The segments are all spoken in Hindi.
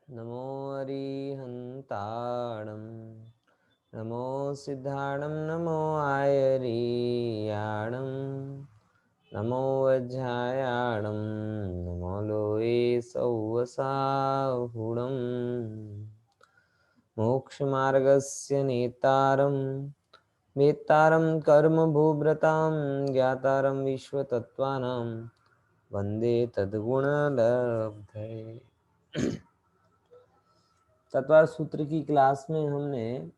नमो अरिहन्ताणं नमो सिद्धाणं नमो आयरीयाणं नमो वज्रायाणं नमो लोये सौवसाहुणं मोक्षमार्गस्य नेतारं वेत्तारं कर्मभूभृतां ज्ञातारं विश्वतत्त्वानां वन्दे तद्गुणलब्धये। तत्वार सूत्र की क्लास में हमने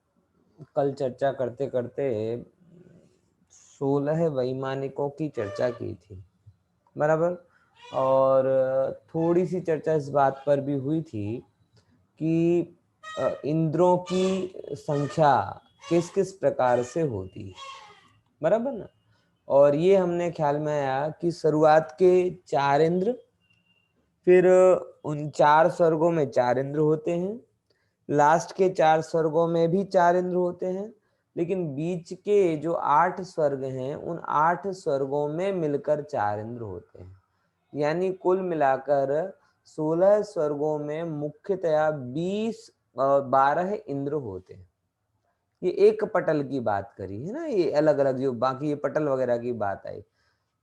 कल चर्चा करते करते 16 वैमानिकों की चर्चा की थी, बराबर। और थोड़ी सी चर्चा इस बात पर भी हुई थी कि इंद्रों की संख्या किस किस प्रकार से होती है, बराबर ना। और ये हमने ख्याल में आया कि शुरुआत के 4 इंद्र, फिर उन 4 स्वर्गों में 4 इंद्र होते हैं, लास्ट के 4 स्वर्गों में भी 4 इंद्र होते हैं, लेकिन बीच के जो 8 स्वर्ग हैं उन 8 स्वर्गों में मिलकर 4 इंद्र होते हैं। यानी कुल मिलाकर 16 स्वर्गों में मुख्यतया 12 इंद्र होते हैं। ये एक पटल की बात करी है ना, ये अलग अलग जो बाकी ये पटल वगैरह की बात आई,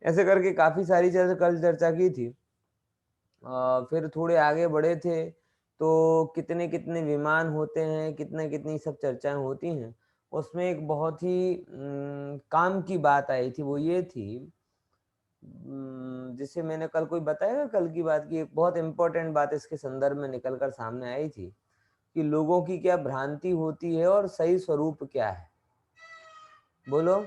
ऐसे करके काफी सारी कल चर्चा की थी। फिर थोड़े आगे बढ़े थे तो कितने कितने विमान होते हैं, कितने कितनी सब चर्चाएं होती हैं। उसमें एक बहुत ही काम की बात आई थी, वो ये थी जिसे मैंने कल कोई बताया, कल की बात की एक बहुत इंपॉर्टेंट बात इसके संदर्भ में निकल कर सामने आई थी कि लोगों की क्या भ्रांति होती है और सही स्वरूप क्या है। बोलो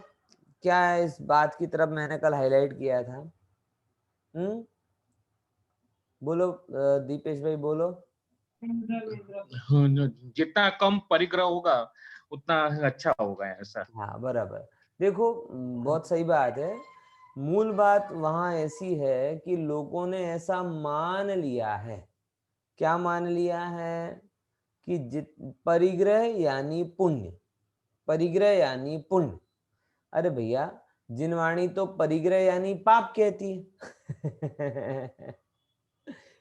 क्या है इस बात की तरफ मैंने कल हाईलाइट किया था। बोलो दीपेश भाई बोलो। जितना कम परिग्रह होगा उतना अच्छा होगा, ऐसा। हाँ बराबर। देखो बहुत सही बात है। मूल बात वहां ऐसी है कि लोगों ने ऐसा मान लिया है। क्या मान लिया है कि परिग्रह यानी पुण्य, परिग्रह यानी पुण्य। अरे भैया जिनवाणी तो परिग्रह यानी पाप कहती है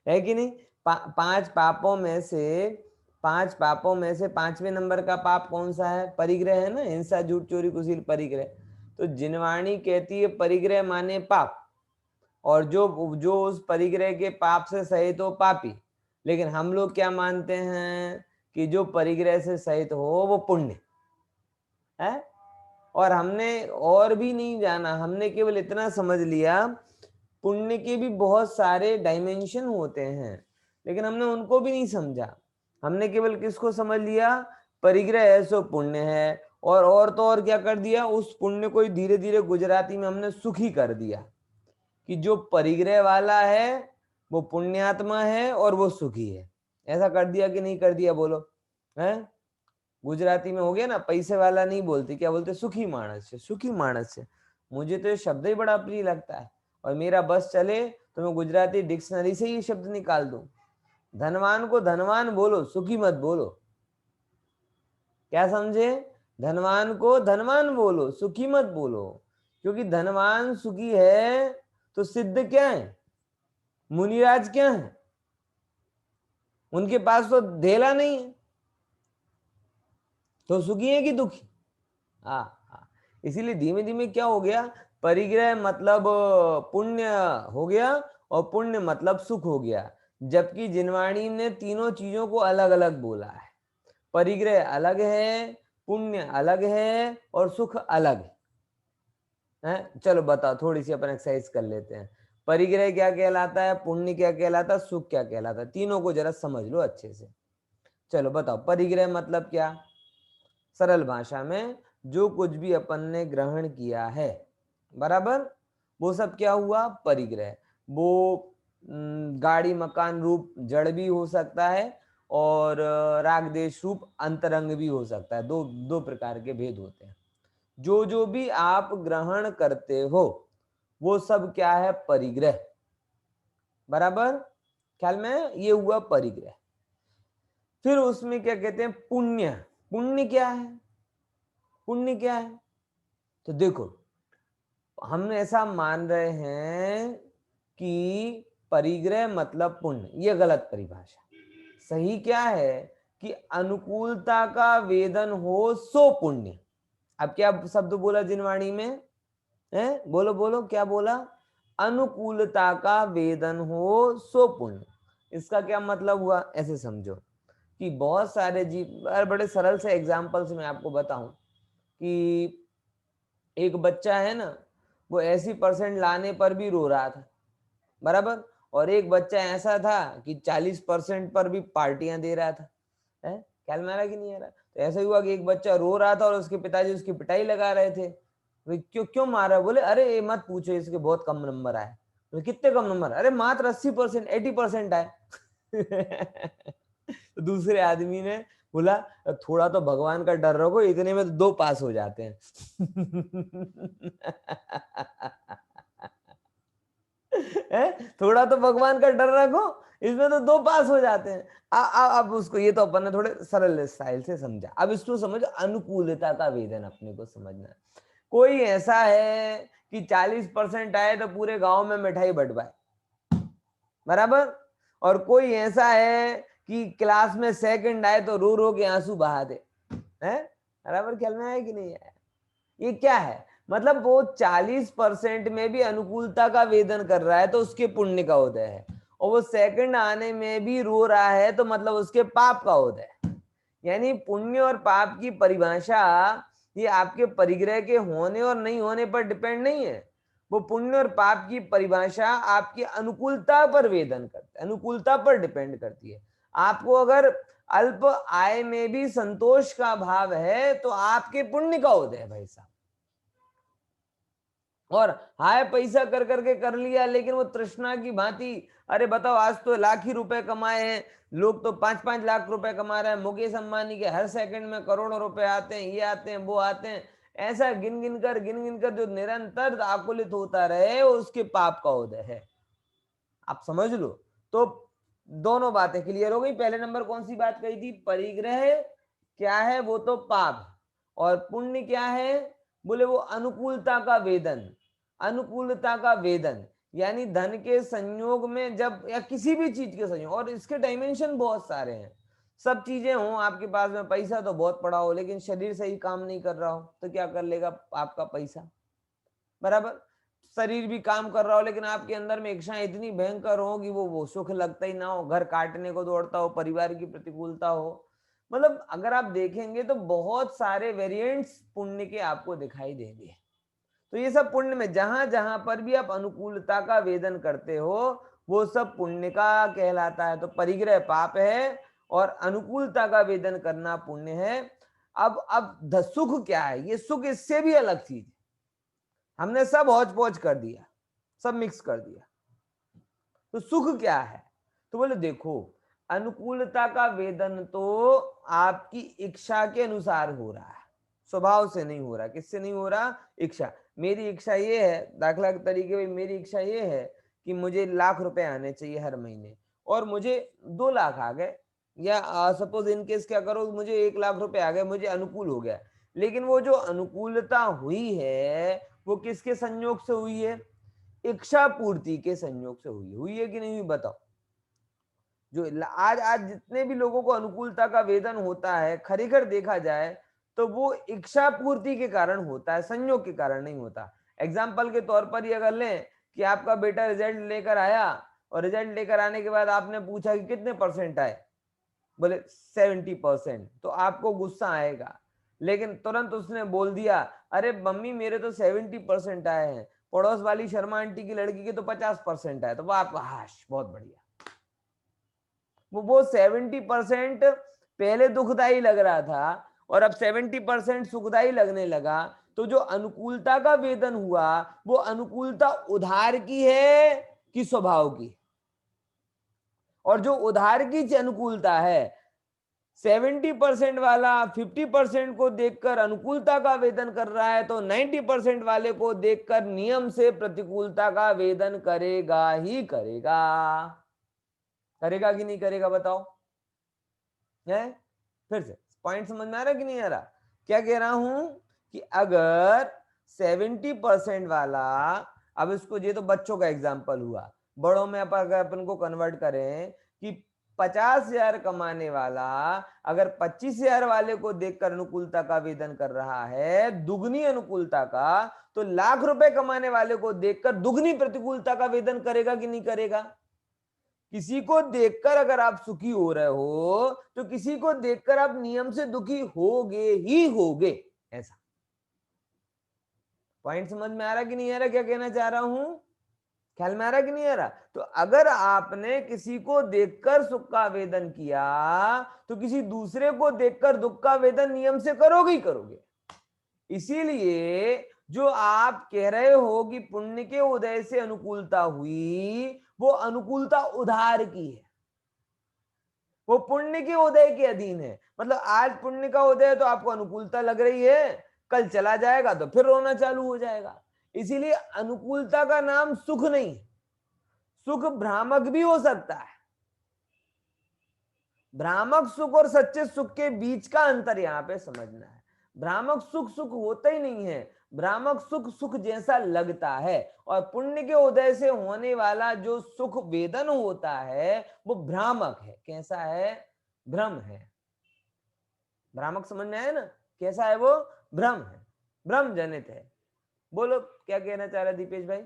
है कि नहीं। 5 पापों में से 5 पापों में से 5वें नंबर का पाप कौन सा है? परिग्रह है ना, हिंसा झूठ चोरी कुशील परिग्रह। तो जिनवाणी कहती है परिग्रह माने पाप, और जो जो उस परिग्रह के पाप से सहित हो पापी। लेकिन हम लोग क्या मानते हैं कि जो परिग्रह से सहित हो वो पुण्य है। और हमने और भी नहीं जाना, हमने केवल इतना समझ लिया पुण्य के भी बहुत सारे डायमेंशन होते हैं, लेकिन हमने उनको भी नहीं समझा। हमने केवल किसको समझ लिया? परिग्रह है सो पुण्य है। और तो और क्या कर दिया, उस पुण्य को धीरे धीरे गुजराती में हमने सुखी कर दिया कि जो परिग्रह वाला है वो पुण्यात्मा है और वो सुखी है। ऐसा कर दिया कि नहीं कर दिया? बोलो है। गुजराती में हो गया ना, पैसे वाला नहीं बोलते, क्या बोलते? सुखी मानस है, सुखी मानस है। मुझे तो ये शब्द ही बड़ा प्रिय लगता है, और मेरा बस चले तो मैं गुजराती डिक्शनरी से ही शब्द निकाल दूं। धनवान को धनवान बोलो, सुखी मत बोलो। क्या समझे? धनवान को धनवान बोलो, सुखी मत बोलो। क्योंकि धनवान सुखी है तो सिद्ध क्या है? मुनिराज क्या है? उनके पास तो धेला नहीं है, तो सुखी है कि दुखी? हाँ। इसीलिए धीमे धीमे क्या हो गया, परिग्रह मतलब पुण्य हो गया और पुण्य मतलब सुख हो गया। जबकि जिनवाणी ने तीनों चीजों को अलग अलग बोला है। परिग्रह अलग है, पुण्य अलग है और सुख अलग है। चलो बताओ, थोड़ी सी अपन एक्सरसाइज कर लेते हैं। परिग्रह क्या कहलाता है, पुण्य क्या कहलाता है, सुख क्या कहलाता है? तीनों को जरा समझ लो अच्छे से। चलो बताओ परिग्रह मतलब क्या। सरल भाषा में जो कुछ भी अपन ने ग्रहण किया है, बराबर, वो सब क्या हुआ? परिग्रह। वो गाड़ी मकान रूप जड़ भी हो सकता है और राग देश रूप अंतरंग भी हो सकता है। दो दो प्रकार के भेद होते हैं। जो जो भी आप ग्रहण करते हो वो सब क्या है? परिग्रह। बराबर, ख्याल में ये हुआ परिग्रह। फिर उसमें क्या कहते हैं? पुण्य। पुण्य क्या है? पुण्य क्या है? तो देखो हम ऐसा मान रहे हैं कि परिग्रह मतलब पुण्य, ये गलत परिभाषा। सही क्या है कि अनुकूलता का वेदन हो सो पुण्य। अब क्या शब्द बोला जिनवाणी में है, बोलो बोलो क्या बोला, अनुकूलता का वेदन हो सो पुण्य। इसका क्या मतलब हुआ, ऐसे समझो कि बहुत सारे जीव, बड़े सरल से एग्जांपल से मैं आपको बताऊं कि एक बच्चा है ना, वो 80% लाने पर भी रो रहा था, बराबर, और एक बच्चा ऐसा था कि 40% पर भी पार्टियां दे रहा था, है ख्याल में आ रहा कि नहीं आ रहा। तो ऐसा हुआ कि एक बच्चा रो रहा था और उसके पिताजी उसकी पिटाई लगा रहे थे। वे क्यों क्यों मारा, बोले अरे ये मत पूछो, इसके बहुत कम नंबर आए। तो कितने कम नंबर, अरे मात्र 80%, 80% आए। तो दूसरे आदमी ने बोला थोड़ा तो भगवान का डर रखो, इतने में तो 2 पास हो जाते हैं। थोड़ा तो भगवान का डर रखो, इसमें तो 2 पास हो जाते हैं। अब उसको, ये तो अपन ने थोड़े सरल स्टाइल से समझा, अब इसको समझो, अनुकूलता का वेदन अपने को समझना है। कोई ऐसा है कि 40% आए तो पूरे गांव में मिठाई बंटवाए, बराबर, और कोई ऐसा है कि क्लास में सेकंड आए तो रो रो के आंसू बहा दे, है बराबर, ख्याल में आया कि नहीं आया। ये क्या है, मतलब वो 40% में भी अनुकूलता का वेदन कर रहा है तो उसके पुण्य का उदय है, और वो सेकंड आने में भी रो रहा है तो मतलब उसके पाप का उदय है। यानी पुण्य और पाप की परिभाषा ये आपके परिग्रह के होने और नहीं होने पर डिपेंड नहीं है, वो पुण्य और पाप की परिभाषा आपकी अनुकूलता पर वेदन करती है, अनुकूलता पर डिपेंड करती है। आपको अगर अल्प आय में भी संतोष का भाव है तो आपके पुण्य का उदय है भाई साहब। और हाय पैसा कर करके कर लिया, लेकिन वो तृष्णा की भांति, अरे बताओ आज तो लाख ही रुपए कमाए हैं लोग, तो 5-5 लाख रुपए कमा रहे हैं, मुकेश अंबानी के हर सेकंड में करोड़ों रुपए आते हैं, ये आते हैं वो आते हैं, ऐसा गिन गिन कर जो निरंतर आकुलित होता रहे उसके पाप का उदय है। आप समझ लो। तो दोनों बातें क्लियर हो गई। पहले नंबर कौन सी बात कही थी, परिग्रह क्या है, वो तो पाप, और पुण्य क्या है, बोले वो अनुकूलता का वेदन। अनुकूलता का वेदन यानी धन के संयोग में जब, या किसी भी चीज के संयोग, और इसके डायमेंशन बहुत सारे हैं, सब चीजें हों आपके पास में, पैसा तो बहुत पड़ा हो लेकिन शरीर सही काम नहीं कर रहा हो तो क्या कर लेगा आपका पैसा, बराबर। शरीर भी काम कर रहा हो लेकिन आपके अंदर में इच्छाएं इतनी भयंकर हो कि वो सुख लगता ही ना हो, घर काटने को दौड़ता हो, परिवार की प्रतिकूलता हो, मतलब अगर आप देखेंगे तो बहुत सारे वेरिएंट्स पुण्य के आपको दिखाई देंगे। तो ये सब पुण्य में जहां जहां पर भी आप अनुकूलता का वेदन करते हो वो सब पुण्य का कहलाता है। तो परिग्रह पाप है और अनुकूलता का वेदन करना पुण्य है। अब सुख क्या है, ये सुख इससे भी अलग चीज, हमने सब हौच पौच कर दिया, सब मिक्स कर दिया। तो सुख क्या है, तो बोले देखो अनुकूलता का वेदन तो आपकी इच्छा के अनुसार हो रहा है, स्वभाव से नहीं हो रहा। किससे नहीं हो रहा, इच्छा। मेरी इच्छा ये है, दाखला के तरीके में मेरी इच्छा ये है कि मुझे लाख रुपए आने चाहिए हर महीने, और मुझे 2 लाख आ गए, या सपोज इन केस क्या करो, मुझे 1 लाख रुपए आ गए, मुझे अनुकूल हो गया। लेकिन वो जो अनुकूलता हुई है वो किसके संयोग से हुई है, इच्छा पूर्ति के संयोग से हुई है कि नहीं हुई, बताओ। जो आज आज जितने भी लोगों को अनुकूलता का वेदन होता है, खरीखर देखा जाए तो वो इच्छा पूर्ति के कारण होता है, संयोग के कारण नहीं होता। एग्जाम्पल के तौर पर ही अगर लें कि आपका बेटा रिजल्ट लेकर आया, और रिजल्ट लेकर आने के बाद आपने पूछा कि कितने परसेंट आए, बोले 70%, तो आपको गुस्सा आएगा। लेकिन तुरंत उसने बोल दिया अरे मम्मी मेरे तो 70% आए हैं, पड़ोस वाली शर्मा आंटी की लड़की के तो 50% आए, तो वो आपको हाश बहुत बढ़िया। वो 70% पहले दुखदाई लग रहा था और अब 70% सुखदाई लगने लगा। तो जो अनुकूलता का वेदन हुआ वो अनुकूलता उधार की है कि स्वभाव की, और जो उधार की अनुकूलता है 70% वाला 50% को देखकर अनुकूलता का वेदन कर रहा है, तो 90% वाले को देखकर नियम से प्रतिकूलता का वेदन करेगा ही करेगा। करेगा कि नहीं करेगा, बताओ। है फिर से पॉइंट समझ में आ रहा कि नहीं आ रहा, क्या कह रहा हूं कि अगर 70% वाला, अब इसको, ये तो बच्चों का एग्जाम्पल हुआ, बड़ों में अगर अपन को कन्वर्ट करें कि 50,000 कमाने वाला अगर 25,000 वाले को देखकर अनुकूलता का वेदन कर रहा है, दुगनी अनुकूलता का, तो लाख रुपए कमाने वाले को देखकर दुगनी प्रतिकूलता का वेदन करेगा कि नहीं करेगा? किसी को देखकर अगर आप सुखी हो रहे हो तो किसी को देखकर आप नियम से दुखी होगे ही होगे। ऐसा पॉइंट समझ में आ रहा कि नहीं आ रहा? क्या कहना चाह रहा हूं, ख्याल में आ रहा कि नहीं आ रहा? तो अगर आपने किसी को देखकर सुख का वेदन किया तो किसी दूसरे को देखकर दुख का वेदन नियम से करोगे ही करोगे। इसीलिए जो आप कह रहे हो कि पुण्य के उदय से अनुकूलता हुई, वो अनुकूलता उधार की है, वो पुण्य के उदय के अधीन है। मतलब आज पुण्य का उदय है तो आपको अनुकूलता लग रही है, कल चला जाएगा तो फिर रोना चालू हो जाएगा। इसीलिए अनुकूलता का नाम सुख नहीं है। सुख भ्रामक भी हो सकता है। भ्रामक सुख और सच्चे सुख के बीच का अंतर यहां पे समझना है। भ्रामक सुख सुख होता ही नहीं है। भ्रामक सुख सुख जैसा लगता है, और पुण्य के उदय से होने वाला जो सुख वेदन होता है वो भ्रामक है। कैसा है? भ्रम है। भ्रामक समझ में आया ना? कैसा है वो? भ्रम है, भ्रम जनित है। बोलो क्या कहना चाह रहा है दीपेश भाई?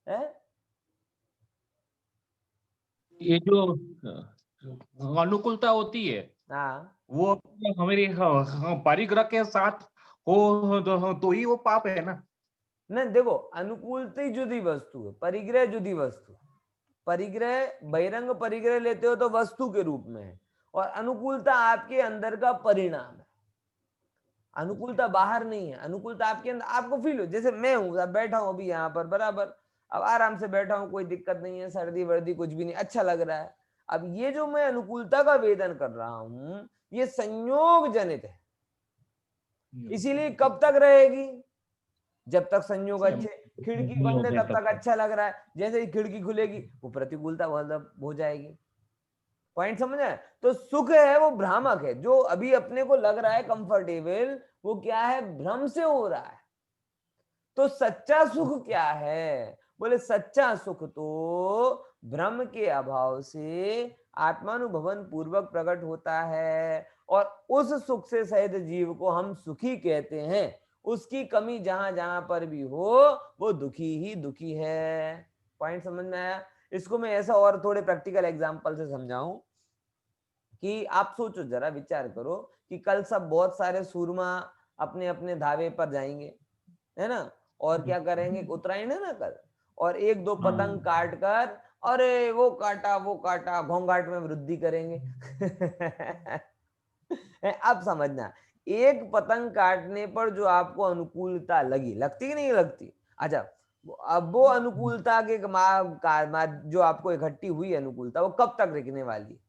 है ये जो अनुकूलता होती है हाँ, वो हमारी परिग्रह के साथ हो तो ही वो पाप है ना? नहीं देखो, अनुकूलता जुदी वस्तु है, परिग्रह जुदी वस्तु। परिग्रह बहिरंग परिग्रह लेते हो तो वस्तु के रूप में है, और अनुकूलता आपके अंदर का परिणाम है। अनुकूलता बाहर नहीं है, अनुकूलता आपके अंदर, आपको फील हो। जैसे मैं हूं, अब बैठा हूं अभी यहाँ पर बराबर, अब आराम से बैठा हूं, कोई दिक्कत नहीं है, सर्दी वर्दी कुछ भी नहीं, अच्छा लग रहा है। अब ये जो मैं अनुकूलता का वेदन कर रहा हूं, ये संयोग जनित है। इसीलिए कब तक रहेगी? जब तक संयोग अच्छे। खिड़की बंद है तब तक अच्छा लग रहा है, जैसे ही खिड़की खुलेगी वो प्रतिकूलता हो जाएगी। पॉइंट समझ आए? तो सुख है वो भ्रामक है। जो अभी अपने को लग रहा है कंफर्टेबल, वो क्या है? भ्रम से हो रहा है। तो सच्चा सुख क्या है? बोले सच्चा सुख तो भ्रम के अभाव से आत्मानुभवन पूर्वक प्रकट होता है, और उस सुख से सहित जीव को हम सुखी कहते हैं। उसकी कमी जहां जहां पर भी हो वो दुखी ही दुखी है। पॉइंट समझ में आया? इसको मैं ऐसा और थोड़े प्रैक्टिकल एग्जांपल से समझाऊं कि आप सोचो, जरा विचार करो कि कल सब बहुत सारे सूरमा अपने अपने धावे पर जाएंगे, है ना, और क्या करेंगे? उत्तरायण है ना कल, और एक दो पतंग काट कर, अरे वो काटा घोंघाट में वृद्धि करेंगे। अब समझना, एक पतंग काटने पर जो आपको अनुकूलता लगी, लगती कि नहीं लगती? अच्छा, अब वो अनुकूलता के जो आपको इकट्ठी हुई अनुकूलता, वो कब तक रुकने वाली?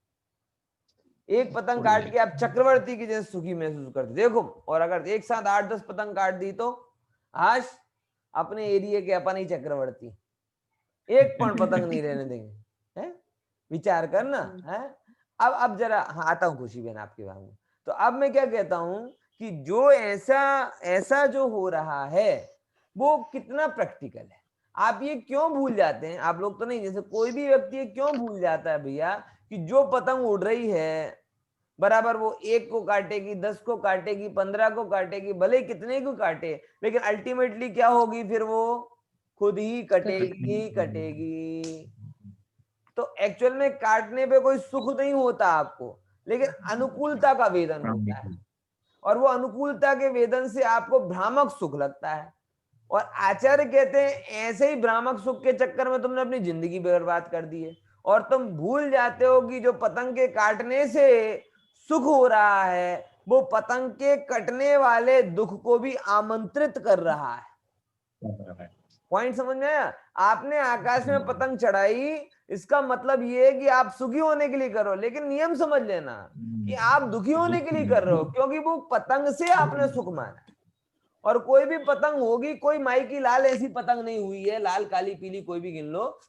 एक पतंग काट के आप चक्रवर्ती की जैसे सुखी महसूस करते देखो, और अगर एक साथ 8-10 पतंग काट दी तो आज अपने एरिया के अपन ही चक्रवर्ती, एक पण पतंग नहीं रहने देंगे। है? विचार करना है। अब जरा हाँ, आता हूँ खुशी बहन आपके बारे में। तो अब मैं क्या कहता हूं कि जो ऐसा ऐसा जो हो रहा है वो कितना प्रैक्टिकल है। आप ये क्यों भूल जाते हैं? आप लोग तो नहीं, जैसे कोई भी व्यक्ति ये क्यों भूल जाता है भैया कि जो पतंग उड़ रही है बराबर, वो एक को काटेगी, 10 को काटेगी, 15 को काटेगी, भले कितने को काटे, लेकिन अल्टीमेटली क्या होगी? फिर वो खुद ही कटेगी कटेगी। तो एक्चुअल में काटने पे कोई सुख नहीं होता आपको, लेकिन अनुकूलता का वेदन होता है, और वो अनुकूलता के वेदन से आपको भ्रामक सुख लगता है। और आचार्य कहते हैं ऐसे ही भ्रामक सुख के चक्कर में तुमने अपनी जिंदगी बर्बाद कर दी है, और तुम भूल जाते हो कि जो पतंग के काटने से सुख हो रहा है वो पतंग के कटने वाले दुख को भी आमंत्रित कर रहा है। पॉइंट समझ में आया? आपने आकाश में पतंग चढ़ाई, इसका मतलब ये है कि आप सुखी होने के लिए करो, लेकिन नियम समझ लेना कि आप दुखी होने के लिए कर रहे हो, क्योंकि वो पतंग से आपने सुख माना। और कोई भी पतंग होगी, कोई माई की लाल ऐसी पतंग नहीं हुई है, लाल काली पीली कोई भी गिन लो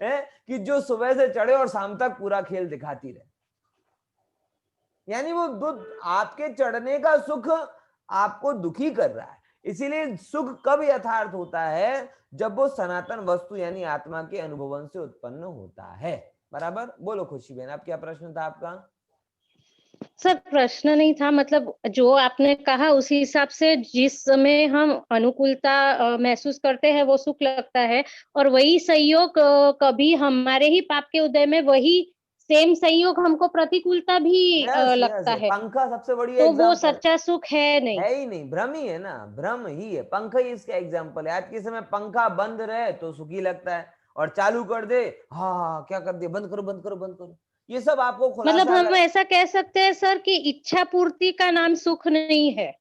है कि जो सुबह से चढ़े और शाम तक पूरा खेल दिखाती रहे। यानी वो दुख, आपके चढ़ने का सुख आपको दुखी कर रहा है। इसीलिए सुख कब यथार्थ होता है? जब वो सनातन वस्तु यानी आत्मा के अनुभवन से उत्पन्न होता है। बराबर। बोलो खुशी बहन, अब क्या प्रश्न था आपका? सर प्रश्न नहीं था, मतलब जो आपने कहा उसी हिसाब से जिस समय हम अनुकूलता महसूस करते हैं वो सुख लगता है, और वही संयोग कभी हमारे ही पाप के उदय में वही सेम संयोग हमको प्रतिकूलता भी यस लगता यस, है, पंखा सबसे बढ़िया तो वो एग्जाम्पल सच्चा सुख है नहीं। है ही नहीं, भ्रम ही है ना, भ्रम ही है। पंखा ही इसका एग्जाम्पल है। आज के समय पंखा बंद रहे तो सुखी लगता है, और चालू कर दे, हाँ क्या कर दिया, बंद करो बंद करो बंद करो। ये सब आपको मतलब खुलासा हम अगर, ऐसा कह सकते हैं सर कि इच्छा पूर्ति का नाम सुख नहीं है।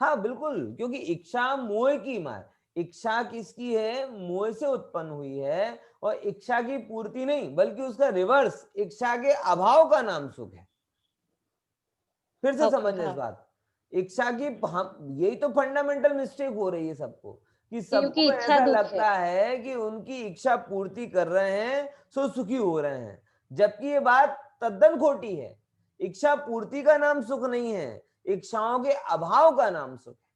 हाँ बिल्कुल, क्योंकि इच्छा मोह की मार, इच्छा किसकी है, मोह से उत्पन्न हुई है, और इच्छा की पूर्ति नहीं बल्कि उसका रिवर्स, इच्छा के अभाव का नाम सुख है। फिर से ओके, समझना इस हाँ, बात, इच्छा की, हम यही तो फंडामेंटल मिस्टेक हो रही है सबको, कि क्योंकि सबको इच्छा ऐसा दुख है। लगता है कि उनकी इच्छा पूर्ति कर रहे हैं सो सुखी हो रहे हैं, जबकि ये बात तद्दन खोटी है। इच्छा पूर्ति का नाम सुख नहीं है, इच्छाओं के अभाव का नाम सुख है।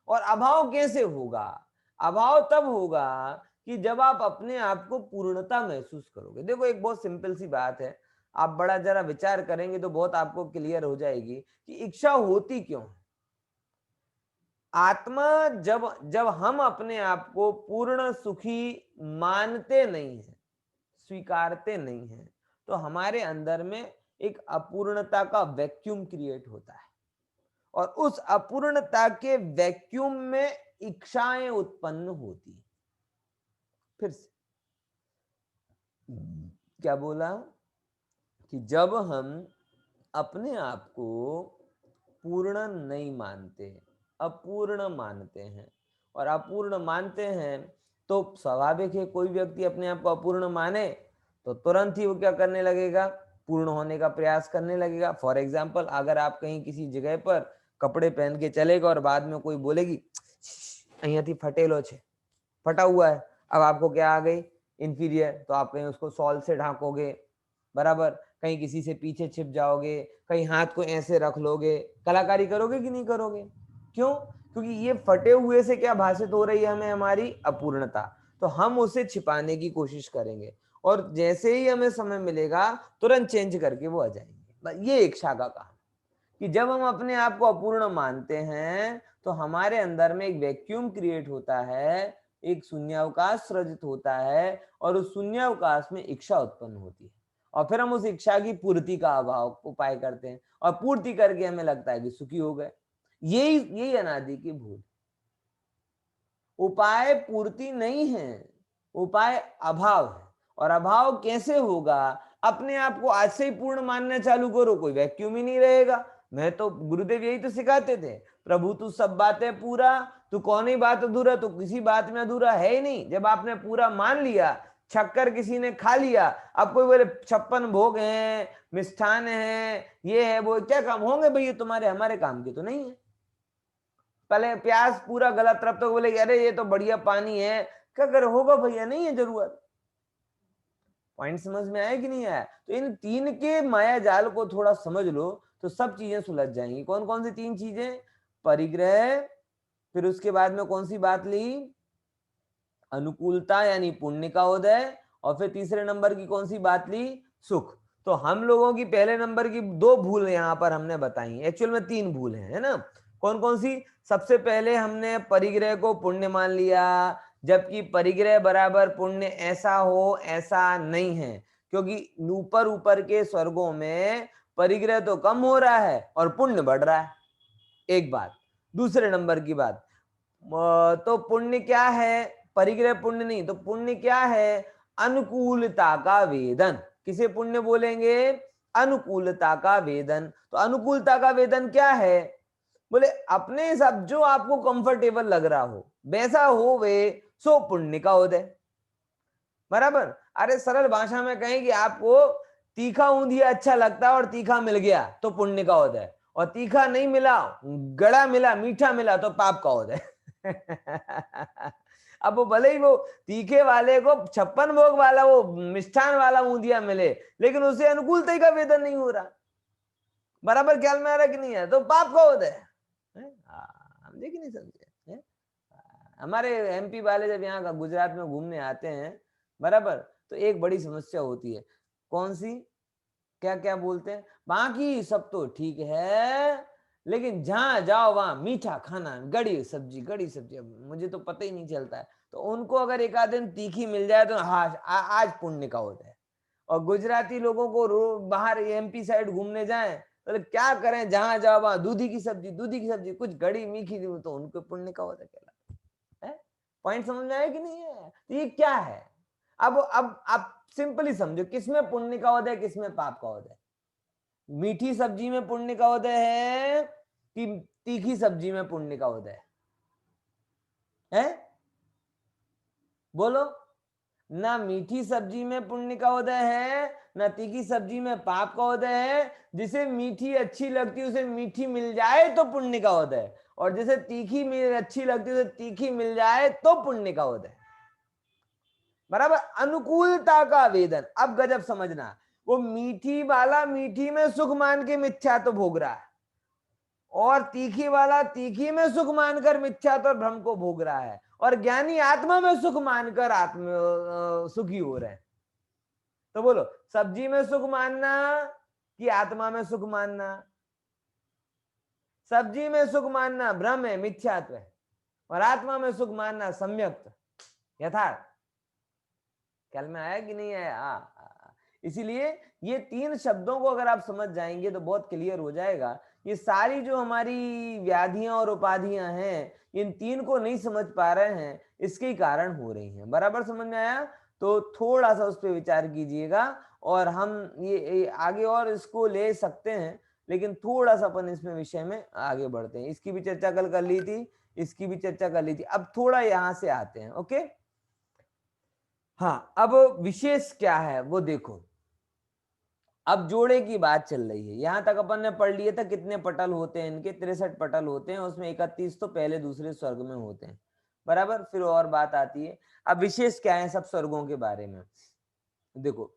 और अभाव कैसे होगा? अभाव तब होगा कि जब आप अपने आप को पूर्णता महसूस करोगे। देखो एक बहुत सिंपल सी बात है, आप बड़ा जरा विचार करेंगे तो बहुत आपको क्लियर हो जाएगी कि इच्छा होती क्यों है। आत्मा जब जब हम अपने आप को पूर्ण सुखी मानते नहीं है, स्वीकारते नहीं है, तो हमारे अंदर में एक अपूर्णता का वैक्यूम क्रिएट होता है, और उस अपूर्णता के वैक्यूम में इच्छाएं उत्पन्न होती हैं। फिर से क्या बोला कि जब हम अपने आप को पूर्ण नहीं मानते, अपूर्ण मानते हैं, और अपूर्ण मानते हैं तो स्वाभाविक है कोई व्यक्ति अपने आप को अपूर्ण माने तो तुरंत ही वो क्या करने लगेगा, पूर्ण होने का प्रयास करने लगेगा। फॉर एग्जाम्पल, अगर आप कहीं किसी जगह पर कपड़े पहन के चलेगा और बाद में कोई बोलेगी અહીંયાથી फटेलो छे, फटा हुआ है, अब आपको क्या आ गई, इंफीरियर, तो आप कहीं उसको सॉल से ढांकोगे, बराबर, कहीं किसी से पीछे छिप जाओगे, कहीं हाथ को ऐसे रख लोगे, कलाकारी करोगे कि नहीं करोगे? क्यों? क्योंकि ये फटे हुए से क्या भाषित हो रही है हमें, हमारी अपूर्णता, तो हम उसे छिपाने की कोशिश करेंगे, और जैसे ही हमें समय मिलेगा तुरंत चेंज करके वो आ जाएंगे। ये इच्छा का काम, कि जब हम अपने आप को अपूर्ण मानते हैं तो हमारे अंदर में एक वैक्यूम क्रिएट होता है, एक शून्यावकाश सृजित होता है, और उस शून्यावकाश में इच्छा उत्पन्न होती है, और फिर हम उस इच्छा की पूर्ति का अभाव उपाय करते हैं, और पूर्ति करके हमें लगता है कि सुखी हो गए। यही यही अनादि की भूल। उपाय पूर्ति नहीं है, उपाय अभाव है। और अभाव कैसे होगा? अपने आप को आज से ही पूर्ण मानना चालू करो, कोई वैक्यूम ही नहीं रहेगा। मैं तो गुरुदेव यही तो सिखाते थे, प्रभु तू सब बातें पूरा, तू कौन ही बात अधूरा, तो किसी बात में अधूरा है ही नहीं। जब आपने पूरा मान लिया, शक्कर किसी ने खा लिया, अब कोई बोले 56 भोग हैं, मिष्ठान है, ये है वो, क्या काम होंगे भैया तुम्हारे, हमारे काम के तो नहीं है। पहले प्याज पूरा गला तरफ तो बोले अरे ये तो बढ़िया पानी है, क्या कर होगा भैया, नहीं है जरूरत। पॉइंट समझ में आया कि नहीं आया? तो इन तीन के माया जाल को थोड़ा समझ लो तो सब चीजें सुलझ जाएंगी। कौन कौन सी तीन चीजें? परिग्रह, फिर उसके बाद में कौन सी बात ली, अनुकूलता यानी पुण्य का उदय, और फिर तीसरे नंबर की कौन सी बात ली, सुख। तो हम लोगों की पहले नंबर की दो भूल यहाँ पर हमने बताई, एक्चुअल में तीन भूल है ना? कौन कौन सी? सबसे पहले हमने परिग्रह को पुण्य मान लिया, जबकि परिग्रह बराबर पुण्य ऐसा हो ऐसा नहीं है, क्योंकि ऊपर ऊपर के स्वर्गों में परिग्रह तो कम हो रहा है और पुण्य बढ़ रहा है, एक बात। दूसरे नंबर की बात, तो पुण्य क्या है? परिग्रह पुण्य नहीं, तो पुण्य क्या है? अनुकूलता का वेदन। किसे पुण्य बोलेंगे? अनुकूलता का वेदन। तो अनुकूलता का वेदन क्या है? बोले अपने हिसाब जो आपको कंफर्टेबल लग रहा हो वैसा हो वे, सो पुण्य का उदय, बराबर। अरे सरल भाषा में कहें कि आपको तीखा ऊंधिया अच्छा लगता है और तीखा मिल गया तो पुण्य का उदय, और तीखा नहीं मिला, गड़ा मिला, मीठा मिला तो पाप का उदय। अब वो भले ही वो तीखे वाले को 56 भोग वाला वो मिष्ठान वाला ऊंधिया मिले, लेकिन उसे अनुकूलता का वेदन नहीं हो रहा, बराबर ख्याल में आ रहा कि नहीं है? तो पाप का उदय है। हम देखिए नहीं समझे। हमारे एमपी वाले जब यहाँ का गुजरात में घूमने आते हैं, बराबर, तो एक बड़ी समस्या होती है, कौन सी, क्या क्या बोलते हैं, बाकी सब तो ठीक है, लेकिन जहां जाओ वहां मीठा खाना, गड़ी सब्जी, अब मुझे तो पता ही नहीं चलता है। तो उनको अगर एक आध दिन तीखी मिल जाए तो हाँ आज पुण्य का होता है। और गुजराती लोगों को बाहर एमपी साइड घूमने जाएं तो क्या करें, जहां जाओ वहां दूधी की सब्जी, कुछ गड़ी मीठी दी तो उनको पुण्य का होता है। पॉइंट समझ में आया कि नहीं है? तो ये क्या है, अब आप सिंपली समझो, किसमें पुण्य का उदय, किसमें पाप का उदय? मीठी सब्जी में पुण्य का उदय है कि तीखी सब्जी में पुण्य का उदय है? बोलो। ना मीठी सब्जी में पुण्य का उदय है, ना तीखी सब्जी में पाप का उदय है। जिसे मीठी अच्छी लगती है उसे मीठी मिल जाए तो पुण्य का उदय, और जिसे तीखी अच्छी लगती है उसे तीखी मिल जाए तो पुण्य का उदय। बराबर, अनुकूलता का वेदन। अब गजब समझना, वो मीठी वाला मीठी में सुख मान के मिथ्या तो भोग रहा है, और तीखी वाला तीखी में सुख मानकर मिथ्या तो भ्रम को भोग रहा है, और ज्ञानी आत्मा में सुख मानकर सुखी हो रहे हैं। तो बोलो, सब्जी में सुख मानना कि आत्मा में सुख मानना? सब्जी में सुख मानना भ्रम है, मिथ्यात्व है, और आत्मा में सुख मानना सम्यक यथार्थ। ख्याल में आया कि नहीं आया? इसीलिए ये तीन शब्दों को अगर आप समझ जाएंगे तो बहुत क्लियर हो जाएगा। ये सारी जो हमारी व्याधियां और उपाधियां हैं, इन तीन को नहीं समझ पा रहे हैं, इसके कारण हो रही हैं। बराबर समझ में आया? तो थोड़ा सा उस पर विचार कीजिएगा, और हम ये आगे और इसको ले सकते हैं, लेकिन थोड़ा सा अपन इसमें विषय में आगे बढ़ते हैं। इसकी भी चर्चा कल कर ली थी, इसकी भी चर्चा कर ली थी, अब थोड़ा यहां से आते हैं। ओके, हाँ, अब विशेष क्या है वो देखो। अब जोड़े की बात चल रही है, यहां तक अपन ने पढ़ लिया था कितने पटल होते हैं इनके, 63 पटल होते हैं, उसमें 31 तो पहले दूसरे स्वर्ग में होते हैं। बराबर, फिर और बात आती है, अब विशेष क्या है सब स्वर्गों के बारे में। देखो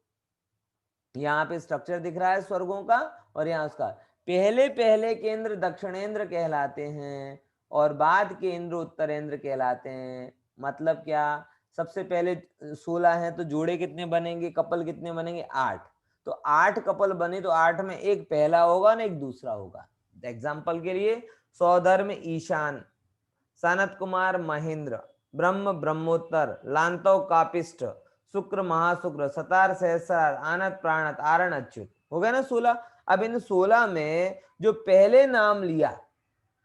यहाँ पे स्ट्रक्चर दिख रहा है स्वर्गों का, और यहाँ उसका पहले पहले केंद्र दक्षिणेंद्र कहलाते हैं, और बाद के इंद्र उत्तरेंद्र कहलाते हैं। मतलब क्या, सबसे पहले 16 हैं, तो जोड़े कितने बनेंगे, कपल कितने बनेंगे, 8। तो 8 कपल बने, तो 8 में एक पहला होगा ना एक दूसरा होगा। एग्जाम्पल के लिए, सौधर्म ईशान, सनत कुमार महेंद्र, ब्रह्म ब्रह्मोत्तर, लांतव कापिष्ट, शुक्र महाशुक्र, सतार सहस्रार, आनत प्राणत, आरण अच्युत, हो गया ना 16। अब इन 16 में जो पहले नाम लिया,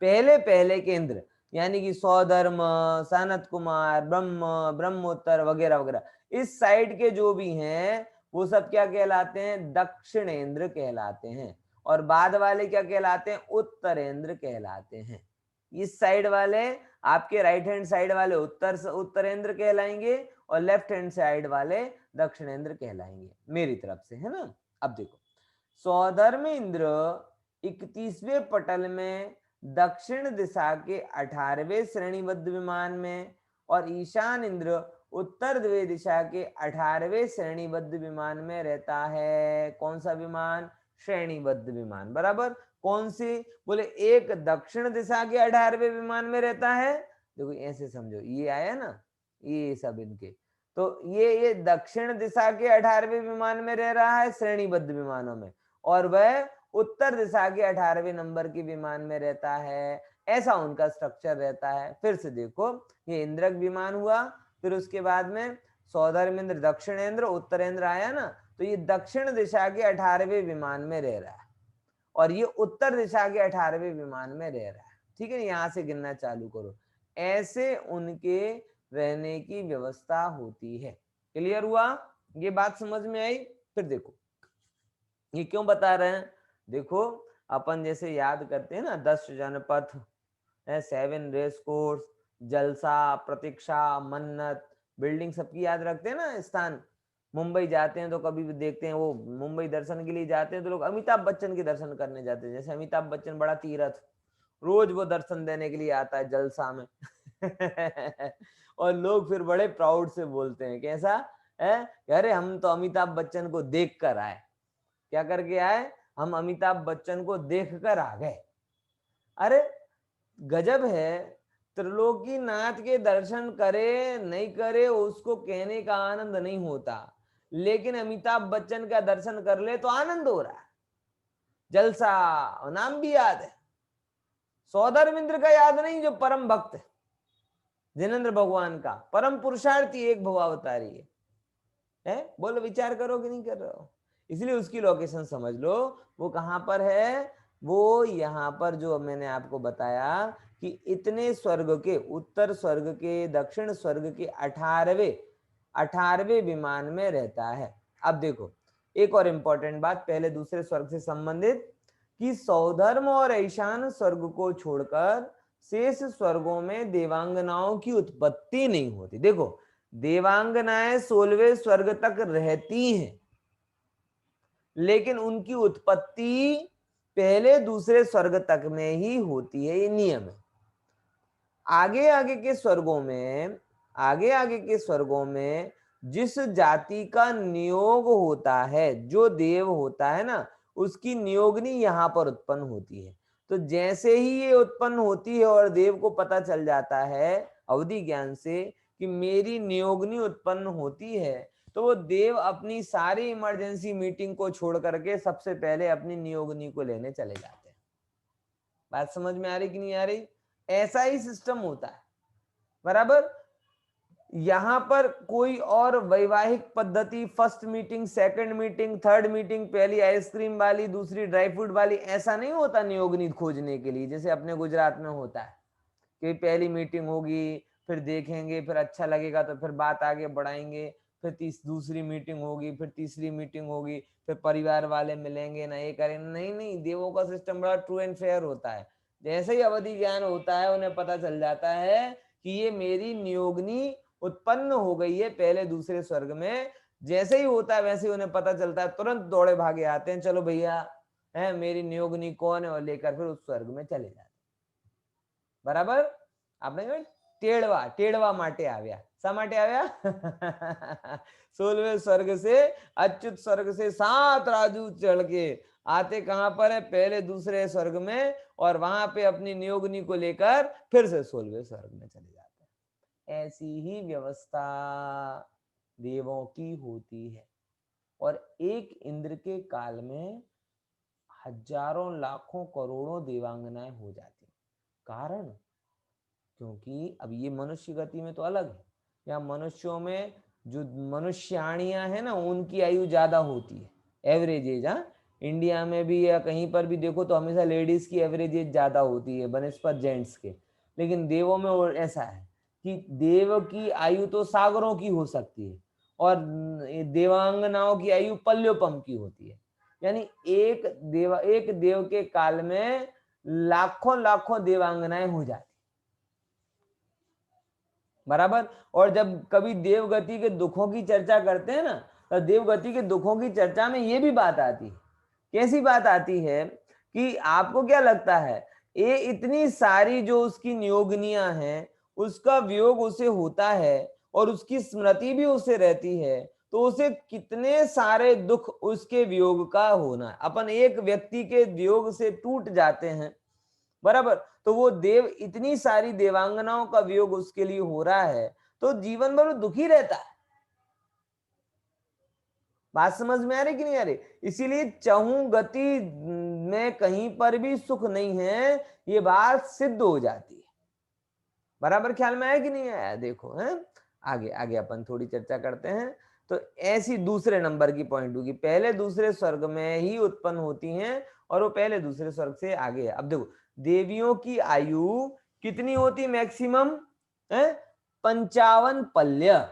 पहले पहले केंद्र, यानी कि सौधर्म, सनत कुमार, ब्रह्म ब्रह्मोत्तर वगैरह वगैरह, इस साइड के जो भी हैं वो सब क्या कहलाते हैं, दक्षिणेंद्र कहलाते हैं। और बाद वाले क्या कहलाते हैं, उत्तरेंद्र कहलाते हैं। इस साइड वाले, आपके राइट हैंड साइड वाले उत्तरेंद्र कहलाएंगे, और लेफ्ट हैंड साइड वाले दक्षिणेंद्र कहलाएंगे, मेरी तरफ से, है ना। अब देखो, सौधर्म इंद्र 31वें पटल में दक्षिण दिशा के 18वें श्रेणीबद्ध विमान में, और ईशान इंद्र उत्तर दिशा के 18वें श्रेणीबद्ध विमान में रहता है। कौन सा विमान, श्रेणीबद्ध विमान। बराबर, कौन सी, बोले एक दक्षिण दिशा के 18वें विमान में रहता है। देखो ऐसे समझो, ये आया ना, ये सब इनके, तो ये दक्षिण दिशा के 18वें विमान में रह रहा है श्रेणीबद्ध विमानों में, और वह उत्तर दिशा के 18वें नंबर के विमान में रहता है। ऐसा उनका स्ट्रक्चर रहता है। फिर से देखो, ये इंद्रक विमान हुआ, फिर उसके बाद में सौधर्मेंद्र, दक्षिणेंद्र, उत्तरेंद्र आया ना, तो ये दक्षिण दिशा के 18वें विमान में रह रहा है, और ये उत्तर दिशा के 18वें विमान में रह रहा है। ठीक है, यहां से गिनना चालू करो। ऐसे उनके रहने की व्यवस्था होती है। क्लियर हुआ, ये बात समझ में आई? फिर देखो ये क्यों बता रहे हैं। देखो अपन जैसे याद करते हैं ना 10 जनपथ, 7 रेस कोर्स, जलसा, प्रतीक्षा, मन्नत, बिल्डिंग, सबकी याद रखते हैं ना स्थान। मुंबई जाते हैं तो कभी भी देखते हैं, वो मुंबई दर्शन के लिए जाते हैं तो लोग अमिताभ बच्चन के दर्शन करने जाते हैं। जैसे अमिताभ बच्चन बड़ा तीर्थ, रोज वो दर्शन देने के लिए आता है जलसा में और लोग फिर बड़े प्राउड से बोलते हैं, कैसा है, अरे हम तो अमिताभ बच्चन को देख कर आए। क्या करके आए, हम अमिताभ बच्चन को देख कर आ गए। अरे गजब है, त्रिलोकीनाथ के दर्शन करे नहीं करे उसको कहने का आनंद नहीं होता, लेकिन अमिताभ बच्चन का दर्शन कर ले तो आनंद हो रहा है, जलसा, नाम भी याद है, सौधर्मिंद्र का याद नहीं जो परम भक्त है, जिनेंद्र भगवान का परम पुरुषार्थी एक भवावतारी है? बोलो विचार करो कि नहीं कर रहे हो? इसलिए उसकी लोकेशन समझ लो, वो कहां पर है, वो यहाँ पर जो मैंने आपको बताया कि इतने स्वर्ग के, उत्तर स्वर्ग के, दक्षिण स्वर्ग के 18वें विमान में रहता है। अब देखो एक और इंपॉर्टेंट बात पहले दूसरे स्वर्ग से संबंधित, कि सौधर्म और ईशान स्वर्ग को छोड़कर शेष स्वर्गों में देवांगनाओं की उत्पत्ति नहीं होती। देखो देवांगनाएं 16वें स्वर्ग तक रहती हैं, लेकिन उनकी उत्पत्ति पहले दूसरे स्वर्ग तक में ही होती है, ये नियम है। आगे आगे के स्वर्गों में जिस जाति का नियोग होता है, जो देव होता है ना, उसकी नियोगनी यहाँ पर उत्पन्न होती है। तो जैसे ही ये उत्पन्न होती है और देव को पता चल जाता है अवधि ज्ञान से कि मेरी नियोगनी उत्पन्न होती है, तो वो देव अपनी सारी इमरजेंसी मीटिंग को छोड़ करके सबसे पहले अपनी नियोगनी को लेने चले जाते हैं। बात समझ में आ रही कि नहीं आ रही? ऐसा ही सिस्टम होता है, बराबर। यहां पर कोई और वैवाहिक पद्धति, first meeting, second meeting, third meeting, पहली आइसक्रीम वाली, दूसरी ड्राई फ्रूट वाली, ऐसा नहीं होता नियोगनी खोजने के लिए जैसे अपने गुजरात में होता है कि पहली मीटिंग होगी, फिर देखेंगे, फिर अच्छा लगेगा तो फिर बात आगे बढ़ाएंगे, फिर दूसरी मीटिंग होगी, फिर तीसरी मीटिंग होगी, फिर परिवार वाले मिलेंगे ना, ये करेंगे। नहीं नहीं, देवों का सिस्टम बड़ा ट्रू एंड फेयर होता है। जैसे ही अवधि ज्ञान होता है उन्हें पता चल जाता है कि ये मेरी नियोगनी उत्पन्न हो गई है पहले दूसरे स्वर्ग में। जैसे ही होता है वैसे ही उन्हें पता चलता है, तुरंत दौड़े भागे आते हैं, चलो भैया है मेरी नियोगनी कौन है, और लेकर फिर उस स्वर्ग में चले जाते हैं। बराबर। आपने टेढ़वा माटे आव्या, शा माटे आव्या 16वें स्वर्ग से, अच्युत स्वर्ग से 7 राजू चढ़ के आते कहां पर है, पहले दूसरे स्वर्ग में, और वहां पे अपनी नियोगनी को लेकर फिर से 16वें स्वर्ग में चले जाते हैं। ऐसी ही व्यवस्था देवों की होती है। और एक इंद्र के काल में हजारों लाखों करोड़ों देवांगनाएं हो जाती। कारण क्योंकि अब ये मनुष्य गति में तो अलग है, या मनुष्यों में जो मनुष्याणियां है ना, उनकी आयु ज्यादा होती है, एवरेज एज। इंडिया में भी या कहीं पर भी देखो तो हमेशा लेडीज की एवरेज एज ज्यादा होती है बनस्पत जेंट्स के। लेकिन देवों में ऐसा है कि देव की आयु तो सागरों की हो सकती है, और देवांगनाओं की आयु पल्योपम की होती है। यानी एक देव के काल में लाखों देवांगनाएं हो जाती, बराबर। और जब कभी देवगति के दुखों की चर्चा करते हैं ना, तो देवगति के दुखों की चर्चा में ये भी बात आती है। कैसी बात आती है कि आपको क्या लगता है, ये इतनी सारी जो उसकी नियोगनियां हैं, उसका वियोग उसे होता है और उसकी स्मृति भी उसे रहती है, तो उसे कितने सारे दुख उसके वियोग का होना है। अपन एक व्यक्ति के वियोग से टूट जाते हैं, बराबर, तो वो देव इतनी सारी देवांगनाओं का वियोग उसके लिए हो रहा है, तो जीवन भर दुखी रहता है। बात समझ में आ रही कि नहीं आ रही? इसीलिए चहु गति में कहीं पर भी सुख नहीं है, ये बात सिद्ध हो जाती है। बराबर ख्याल में आया कि नहीं आया? देखो है आगे आगे अपन थोड़ी चर्चा करते हैं। तो ऐसी दूसरे नंबर की पॉइंट होगी, पहले दूसरे स्वर्ग में ही उत्पन्न होती हैं, और वो पहले दूसरे स्वर्ग से आगे है। अब देखो देवियों की आयु कितनी होती मैक्सिमम है? 55 पल्य,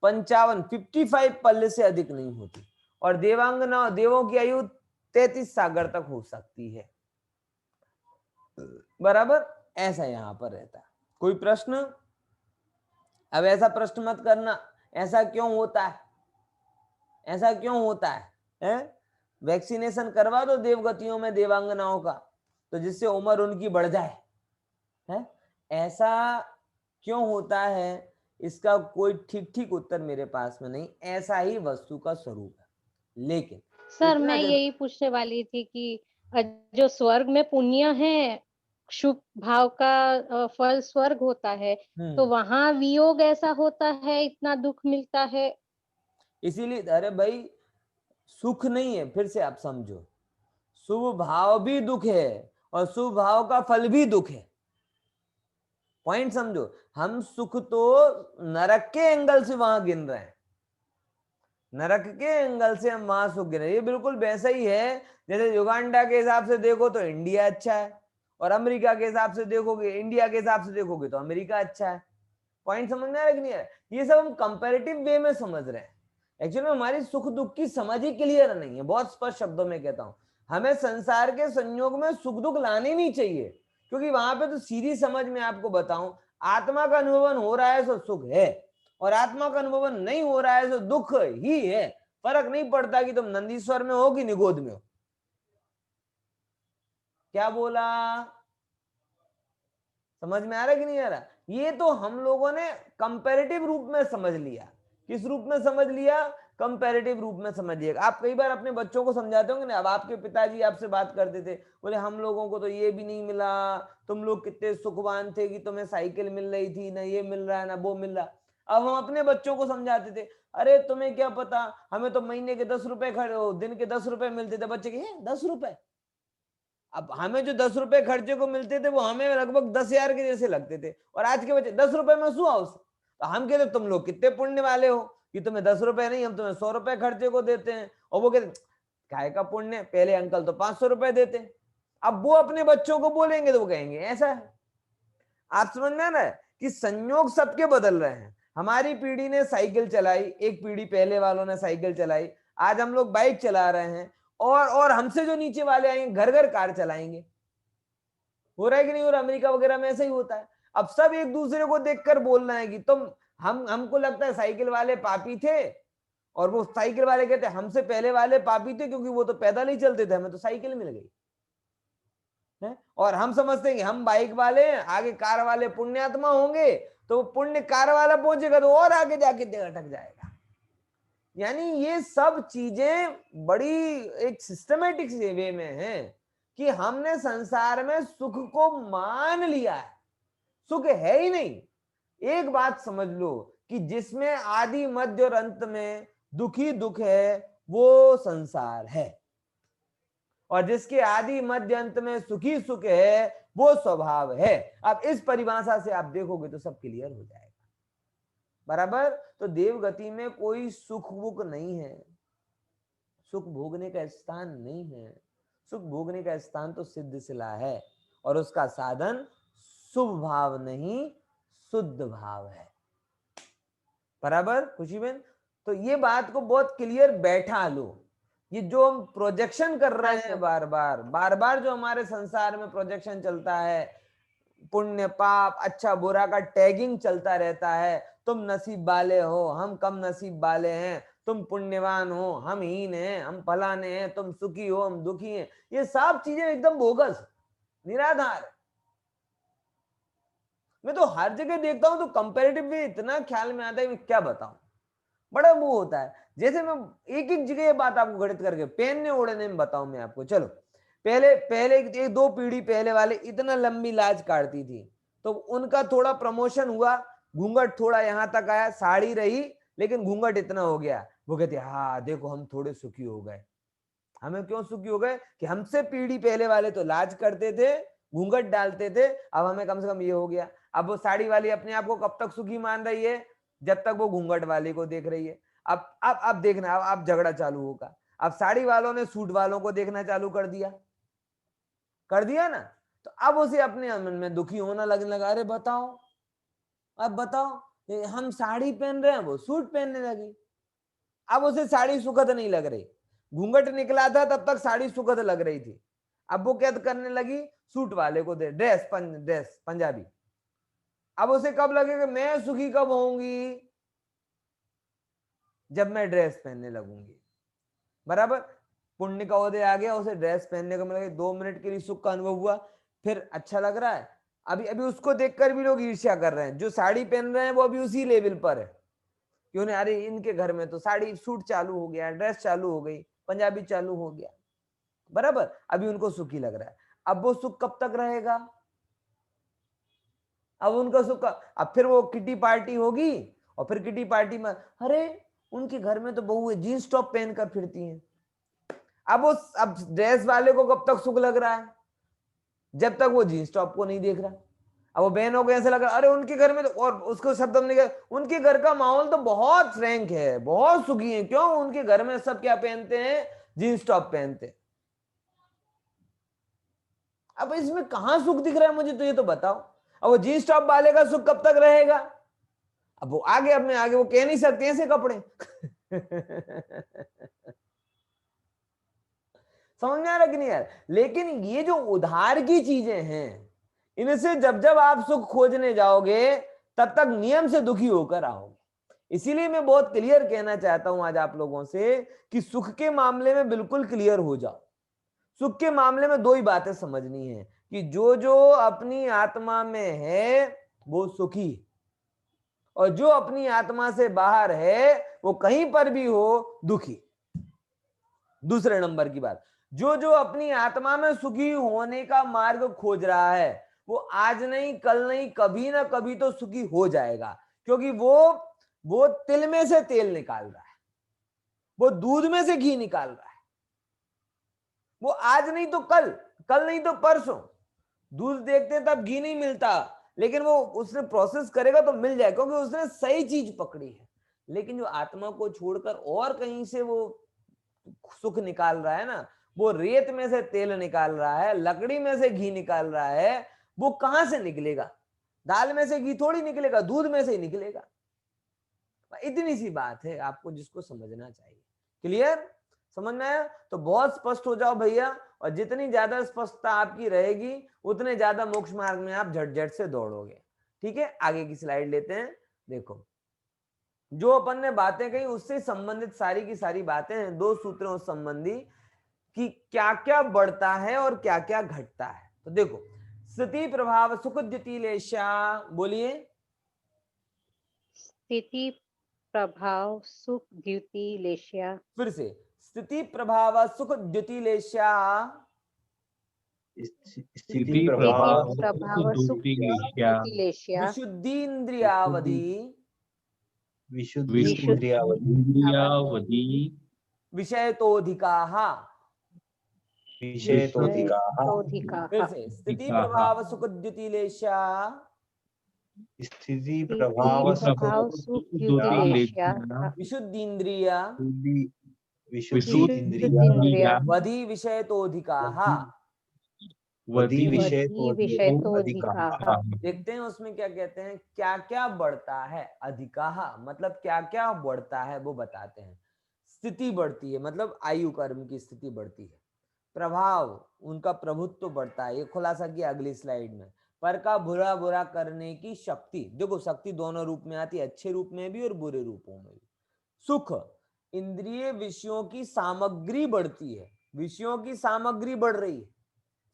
55 पल्य से अधिक नहीं होती। और देवांगना देवों की आयु 33 सागर तक हो सकती है, बराबर। ऐसा यहां पर रहता है। कोई प्रश्न? अब ऐसा प्रश्न मत करना ऐसा क्यों होता है, ऐसा क्यों होता है? वैक्सीनेशन करवा दो देवगतियों में देवांगनाओं का, तो जिससे उम्र उनकी बढ़ जाए है? ऐसा क्यों होता है, इसका कोई ठीक उत्तर मेरे पास में नहीं, ऐसा ही वस्तु का स्वरूप है। लेकिन सर मैं यही पूछने वाली थी कि जो स्वर्ग में पुण्य है, शुभ भाव का फल स्वर्ग होता है, तो वहां वियोग ऐसा होता है, इतना दुख मिलता है? इसीलिए अरे भाई सुख नहीं है, फिर से आप समझो, शुभ भाव भी दुख है और शुभ भाव का फल भी दुख है। पॉइंट समझो, हम सुख तो नरक के एंगल से वहां गिन रहे हैं, नरक के एंगल से हम वहां सुख गिन रहे हैं। ये बिल्कुल वैसा ही है जैसे युगांडा के हिसाब से देखो तो इंडिया अच्छा है, और अमेरिका के हिसाब से देखोगे, इंडिया के हिसाब से देखोगे तो अमेरिका अच्छा है। पॉइंट समझ में आ रहा है कि नहीं आ रहा? ये सब हम कंपैरेटिव वे में समझ रहे हैं। एक्चुअली में हमारी सुख दुख की समझ ही क्लियर नहीं है। बहुत स्पष्ट शब्दों में कहता हूं, हमें संसार के संयोग में सुख दुख लाने नहीं चाहिए, क्योंकि वहां पे तो सीधी समझ में आपको बताऊं, आत्मा का अनुभवन हो रहा है तो सुख है, और आत्मा का अनुभवन नहीं हो रहा है तो दुख ही है। फर्क नहीं पड़ता कि तुम नंदीश्वर में हो कि निगोद में हो। क्या बोला? समझ में आ रहा है कि नहीं आ रहा? ये तो हम लोगों ने कंपैरेटिव रूप में समझ लिया। किस रूप में समझ लिया? कंपैरेटिव रूप में समझ लिया। आप कई बार अपने बच्चों को समझाते होंगे ना, अब आपके पिताजी आपसे बात करते थे, बोले हम लोगों को तो ये भी नहीं मिला, तुम लोग कितने सुखवान थे कि तुम्हें साइकिल मिल रही थी, ना ये मिल रहा है ना वो मिल रहा। अब हम अपने बच्चों को समझाते थे, अरे तुम्हें क्या पता, हमें तो महीने के 10 रुपए दिन के 10 रुपए मिलते थे। बच्चे के 10 रुपए? अब हमें जो 10 रुपए खर्चे को मिलते थे वो हमें लगभग 10,000 के जैसे लगते थे, और आज के बच्चे 10 रुपए में सु हाउस। तो हम कहते तुम लोग कितने पुण्य वाले हो कि तुम्हें 10 रुपए नहीं, हम तुम्हें 100 रुपए खर्चे को देते हैं। और वो कहते काय का पुण्य, पहले अंकल तो 500 रुपए देते। अब वो अपने बच्चों को बोलेंगे तो वो कहेंगे ऐसा है। आप समझ में ना कि संयोग सबके बदल रहे हैं। हमारी पीढ़ी ने साइकिल चलाई, एक पीढ़ी पहले वालों ने साइकिल चलाई, आज हम लोग बाइक चला रहे हैं, और हमसे जो नीचे वाले आएंगे घर घर कार चलाएंगे। हो रहा है कि नहीं हो रहा? अमेरिका वगैरह में ऐसा ही होता है। अब सब एक दूसरे को देखकर बोलना है कि तुम, हमको लगता है साइकिल वाले पापी थे, और वो साइकिल वाले कहते हैं हमसे पहले वाले पापी थे क्योंकि वो तो पैदल ही चलते थे, हमें तो साइकिल मिल गई है। और हम समझते हैं कि हम बाइक वाले हैं, आगे कार वाले पुण्यात्मा होंगे, तो पुण्य कार वाला पहुंचेगा तो और आगे जाके अटक जाएगा। यानी ये सब चीजें बड़ी एक सिस्टमेटिक वे में है कि हमने संसार में सुख को मान लिया है, सुख है ही नहीं। एक बात समझ लो कि जिसमें आदि मध्य और अंत में दुखी दुख है वो संसार है, और जिसके आदि मध्य अंत में सुखी सुख है वो स्वभाव है। अब इस परिभाषा से आप देखोगे तो सब क्लियर हो जाएगा, बराबर। तो देवगति में कोई सुख बुक नहीं है, सुख भोगने का स्थान नहीं है। सुख भोगने का स्थान तो सिद्ध शिला है, और उसका साधन शुभ भाव नहीं शुद्ध भाव है, बराबर खुशी बहन। तो ये बात को बहुत क्लियर बैठा लो। ये जो हम प्रोजेक्शन कर रहे हैं बार बार जो हमारे संसार में प्रोजेक्शन चलता है, पुण्य पाप अच्छा बुरा का टैगिंग चलता रहता है, तुम नसीब वाले हो हम कम नसीब वाले हैं, तुम पुण्यवान हो हम हीन हैं, हम फलाने हैं, तुम सुखी हो हम दुखी हैं, ये सब चीजें एकदम बोगस निराधार। मैं तो हर जगह देखता हूं तो कंपैरेटिव भी इतना ख्याल में आता है, मैं क्या बताऊं, बड़ा वो होता है। जैसे मैं एक एक जगह ये बात आपको गणित करके पहनने ओढ़ने में बताऊं मैं आपको। चलो पहले पहले एक 2 पीढ़ी पहले वाले इतना लंबी लाज काटती थी, तो उनका थोड़ा प्रमोशन हुआ, घूंघट थोड़ा यहां तक आया, साड़ी रही लेकिन घूंघट इतना हो गया। वो कहते हाँ देखो हम थोड़े सुखी हो गए। हमें क्यों सुखी हो गए? कि हमसे पीढ़ी पहले वाले तो लाज करते थे, घूंघट डालते थे, अब हमें कम से कम ये हो गया। अब वो साड़ी वाली अपने आप को कब तक सुखी मान रही है? जब तक वो घूंघट वाले को देख रही है। अब देखना, अब झगड़ा चालू होगा। अब साड़ी वालों ने सूट वालों को देखना चालू कर दिया ना, तो अब उसे अपने मन में दुखी होना लगने लगा। अरे बताओ, अब बताओ, हम साड़ी पहन रहे हैं वो सूट पहनने लगी। अब उसे साड़ी सुखद नहीं लग रही, घूंघट निकला था तब तक साड़ी सुखद लग रही थी, अब वो क्या करने लगी? सूट वाले को दे ड्रेस पंजाबी। अब उसे कब लगेगा मैं सुखी कब होंगी? जब मैं ड्रेस पहनने लगूंगी, बराबर। पुण्य का उदय आ गया, उसे ड्रेस पहनने का मतलब 2 मिनट के लिए सुख का अनुभव हुआ, फिर अच्छा लग रहा है। अभी अभी उसको देखकर भी लोग ईर्ष्या कर रहे हैं, जो साड़ी पहन रहे हैं वो अभी उसी लेवल पर है। क्यों नहीं? अरे इनके घर में तो साड़ी सूट चालू हो गया, ड्रेस चालू हो गई, पंजाबी चालू हो गया, बराबर। अभी उनको सुखी लग रहा है। अब वो सुख कब तक रहेगा? अब उनका सुख अब फिर वो किटी पार्टी होगी, और फिर किटी पार्टी में अरे उनके घर में तो बहू जीन्स टॉप पहनकर फिरती हैं। अब ड्रेस वाले को कब तक सुख लग रहा है? जब तक वो जीन्स टॉप को नहीं देख रहा। अब वो बहनों को ऐसा लग रहा, अरे उनके घर में तो, और उसको शब्द हमने कहा, उनके घर का माहौल तो बहुत फ्रैंक है, बहुत सुखी है। क्यों? उनके घर में सब क्या पहनते हैं? जीन्स टॉप पहनते हैं। अब इसमें कहां सुख दिख रहा है मुझे, तो ये तो बताओ। अब वो जीन्स टॉप वाले का सुख कब तक रहेगा? अब वो आगे, अब मैं आगे वो कह नहीं सकते ऐसे कपड़े समझ में आ रहा कि नहीं यार? लेकिन ये जो उधार की चीजें हैं, इनसे जब जब आप सुख खोजने जाओगे, तब तक नियम से दुखी होकर आओगे। इसीलिए मैं बहुत क्लियर कहना चाहता हूं आज आप लोगों से कि सुख के मामले में बिल्कुल क्लियर हो जाओ। सुख के मामले में दो ही बातें समझनी है कि जो जो अपनी आत्मा में है वो सुखी, और जो अपनी आत्मा से बाहर है वो कहीं पर भी हो दुखी। दूसरे नंबर की बात, जो जो अपनी आत्मा में सुखी होने का मार्ग खोज रहा है, वो आज नहीं, कल नहीं, कभी ना कभी तो सुखी हो जाएगा। क्योंकि वो तिल में से तेल निकाल रहा है, वो दूध में से घी निकाल रहा है। वो आज नहीं तो कल, कल नहीं तो परसों। दूध देखते हैं तब घी नहीं मिलता, लेकिन वो उसने प्रोसेस करेगा तो मिल जाए, क्योंकि उसने सही चीज पकड़ी है। लेकिन जो आत्मा को छोड़कर और कहीं से वो सुख निकाल रहा है ना, वो रेत में से तेल निकाल रहा है, लकड़ी में से घी निकाल रहा है, वो कहां से निकलेगा? दाल में से घी थोड़ी निकलेगा, दूध में से ही निकलेगा। इतनी सी बात है आपको जिसको समझना चाहिए। क्लियर? समझ में आया? तो बहुत स्पष्ट हो जाओ भैया, और जितनी ज्यादा स्पष्टता आपकी रहेगी उतने ज्यादा मोक्ष मार्ग में आप झट से दौड़ोगे। ठीक है, आगे की स्लाइड लेते हैं। देखो, जो अपन ने बातें कही उससे संबंधित सारी की सारी बातें हैं, दो सूत्रों संबंधी, कि क्या क्या बढ़ता है और क्या क्या घटता है। तो देखो, स्थिति प्रभाव सुख द्युतिलेशा, बोलिए। स्थिति प्रभाव सुख द्युतिलेशा। फिर से, स्थिति प्रभाव सुख द्युतिलेशा, स्थिति प्रभाव प्रभाव सुख द्युतिलेशा, द्युतिलेशा। विशुद्धि इंद्रियावधि, विशुद्धि विशुद्धि इंद्रियावधि, इंद्रियावधि, विषयतोधिकाः। विषयतोधिकाः। फिर से, स्थिति प्रभाव सुख द्युतिलेशा, स्थिति प्रभाव सुख द्युतिलेशा। विशुद्धि इंद्रिया विशुद्धि इंद्रिया वधि विषयतोधिकाः। वधि विषयतोधिकाः। देखते हैं उसमें क्या कहते हैं, क्या क्या बढ़ता है। अधिकाः मतलब क्या क्या बढ़ता है वो बताते हैं। स्थिति बढ़ती है मतलब आयु कर्म की स्थिति बढ़ती है। प्रभाव, उनका प्रभुत्व बढ़ता है। ये खुलासा किया अगली स्लाइड में। पर का बुरा बुरा करने की शक्ति, देखो शक्ति दोनों रूप में आती है, अच्छे रूप में भी और बुरे रूपों में भी। सुख, इंद्रिय विषयों की सामग्री बढ़ती है, विषयों की सामग्री बढ़ रही है,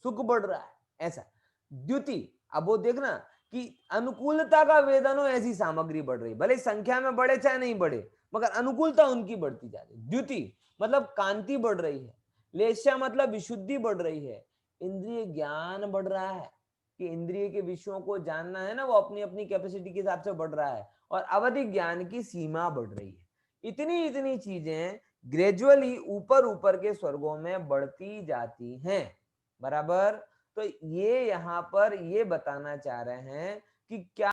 सुख बढ़ रहा है, ऐसा। द्युति, अब वो देखना कि अनुकूलता का वेदन हो ऐसी सामग्री बढ़ रही, भले संख्या में बढ़े चाहे नहीं बढ़े, मगर अनुकूलता उनकी बढ़ती जा रही। द्युति मतलब कांति बढ़ रही है। लेशा मतलब विशुद्धि बढ़ रही है। इंद्रिय ज्ञान बढ़ रहा है, कि इंद्रिय के विषयों को जानना है ना, वो अपनी अपनी कैपेसिटी के हिसाब से बढ़ रहा है। और अवधि ज्ञान की सीमा बढ़ रही है। इतनी इतनी चीजें ग्रेजुअली ऊपर ऊपर के स्वर्गों में बढ़ती जाती हैं। बराबर? तो ये यहाँ पर ये बताना चाह रहे हैं कि क्या